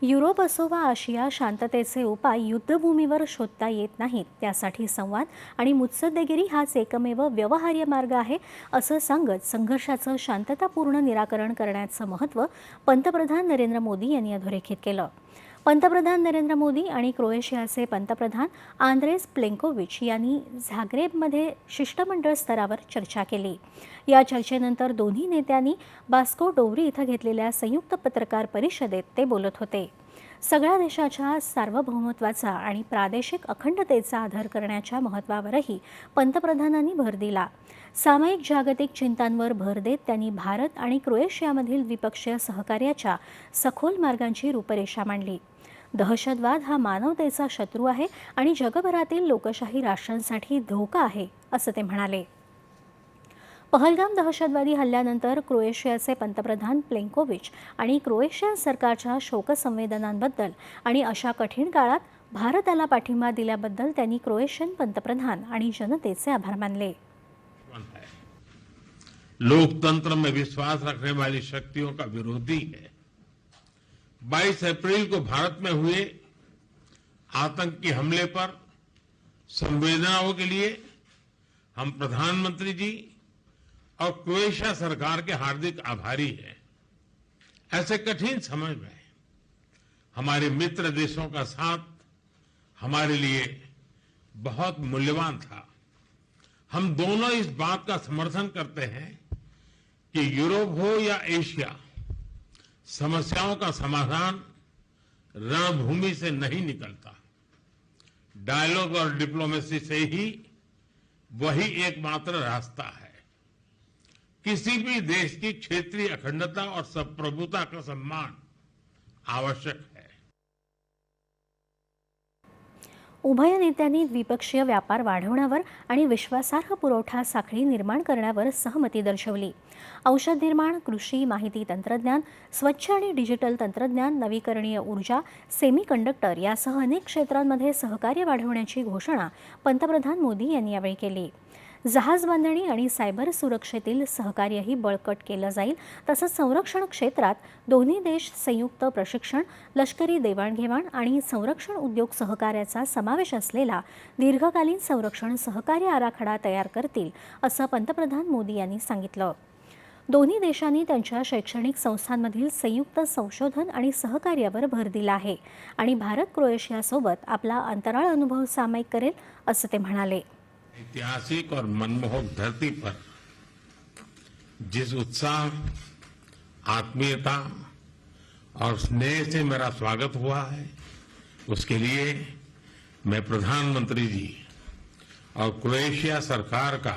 Europe असो वा आशिया, शांततेचे उपाय युद्धभूमीवर शोधता येत नाहीत. त्यासाठी संवाद आणि मुत्सद्देगिरी हाच एकमेव व्यवहार्य मार्ग आहे, असं सांगत संघर्षाचं शांततापूर्ण निराकरण करण्याचं महत्त्व पंतप्रधान नरेंद्र मोदी यांनी अधोरेखित केलं. पंतप्रधान नरेंद्र मोदी आणि क्रोएशियाचे पंतप्रधान आंद्रेस प्लेंकोविच यांनी झाग्रेबमध्ये शिष्टमंडळ स्तरावर चर्चा केली. या चर्चेनंतर दोन्ही नेत्यांनी बास्को डोवरी इथं घेतलेल्या संयुक्त पत्रकार परिषदेत ते बोलत होते. सगळ्या देशाच्या सार्वभौमत्वाचा आणि प्रादेशिक अखंडतेचा आदर करण्याच्या महत्त्वावरही पंतप्रधानांनी भर दिला. सामायिक जागतिक चिंतांवर भर देत त्यांनी भारत आणि क्रोएशियामधील द्विपक्षीय सहकार्याच्या सखोल मार्गांची रूपरेषा मांडली. दहशतवाद हा मानवतेचा शत्रू आहे आणि जगभरातील लोकशाही राष्ट्रांसाठी धोका आहे, असं ते म्हणाले. पहलगाम दहशतवादी हल्ल्यानंतर क्रोएशियाचे पंतप्रधान प्लेंकोविच आणि क्रोएशिया सरकारच्या शोकसंवेदनांबद्दल आणि अशा कठीण काळात भारताला पाठिंबा दिल्याबद्दल त्यांनी क्रोएशियन पंतप्रधान आणि जनतेचे आभार मानले. लोकतंत्र में विश्वास रखने वाली शक्तियों का विरोधी है. 22 अप्रैल को भारत में हुए आतंकी हमले पर संवेदनाओं के लिए हम प्रधानमंत्री जी और क्रोएशिया सरकार के हार्दिक आभारी हैं. ऐसे कठिन समय में हमारे मित्र देशों का साथ हमारे लिए बहुत मूल्यवान था. हम दोनों इस बात का समर्थन करते हैं कि यूरोप हो या एशिया, समस्याओं का समाधान रणभूमि से नहीं निकलता. डायलॉग और डिप्लोमेसी से ही वही एकमात्र रास्ता है. किसी भी देश की क्षेत्रीय अखंडता और संप्रभुता का सम्मान आवश्यक है. उभय नेत्यांनी द्विपक्षीय व्यापार वाढवण्यावर आणि विश्वासार्ह पुरवठा साखळी निर्माण करण्यावर सहमती दर्शवली. औषध निर्माण, कृषी, माहिती तंत्रज्ञान, स्वच्छ आणि डिजिटल तंत्रज्ञान, नवीकरणीय ऊर्जा, सेमीकंडक्टर यासह अनेक क्षेत्रांमध्ये सहकार्य वाढवण्याची घोषणा पंतप्रधान मोदी यांनी यावेळी केली. जहाज बांधणी आणि सायबर सुरक्षेतील सहकार्यही बळकट केलं जाईल. तसंच संरक्षण क्षेत्रात दोन्ही देश संयुक्त प्रशिक्षण, लष्करी देवाणघेवाण आणि संरक्षण उद्योग सहकार्याचा समावेश असलेला दीर्घकालीन संरक्षण सहकार्य आराखडा तयार करतील, असं पंतप्रधान मोदी यांनी सांगितलं. दोन्ही देशांनी त्यांच्या शैक्षणिक संस्थांमधील संयुक्त संशोधन आणि सहकार्यावर भर दिला आहे आणि भारत क्रोएशियासोबत आपला अंतराळ अनुभव सामायिक करेल, असं ते म्हणाले. ऐतिहासिक और मनमोहक धरती पर जिस उत्साह, आत्मीयता और स्नेह से मेरा स्वागत हुआ है, उसके लिए मैं प्रधानमंत्री जी और क्रोएशिया सरकार का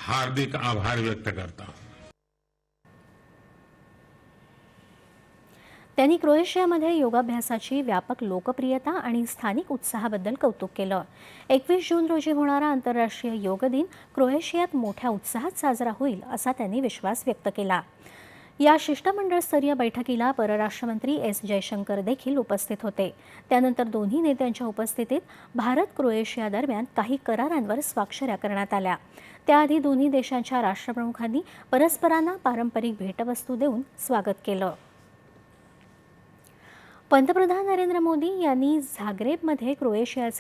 हार्दिक आभार व्यक्त करता हूं. त्यांनी क्रोएशियामध्ये योगाभ्यासाची व्यापक लोकप्रियता आणि स्थानिक उत्साहाबद्दल कौतुक केलं. 21 जून रोजी होणारा आंतरराष्ट्रीय योग दिन क्रोएशियात मोठ्या उत्साहात साजरा होईल, असा त्यांनी विश्वास व्यक्त केला. या शिष्टमंडळस्तरीय बैठकीला परराष्ट्रमंत्री एस जयशंकर देखील उपस्थित होते. त्यानंतर दोन्ही नेत्यांच्या उपस्थितीत भारत क्रोएशिया दरम्यान काही करारांवर स्वाक्षऱ्या करण्यात आल्या. त्याआधी दोन्ही देशांच्या राष्ट्रप्रमुखांनी परस्परांना पारंपरिक भेटवस्तू देऊन स्वागत केलं. पंतप्रधान नरेंद्र मोदी यांनी झाग्रेबमध्ये क्रोएशियाचे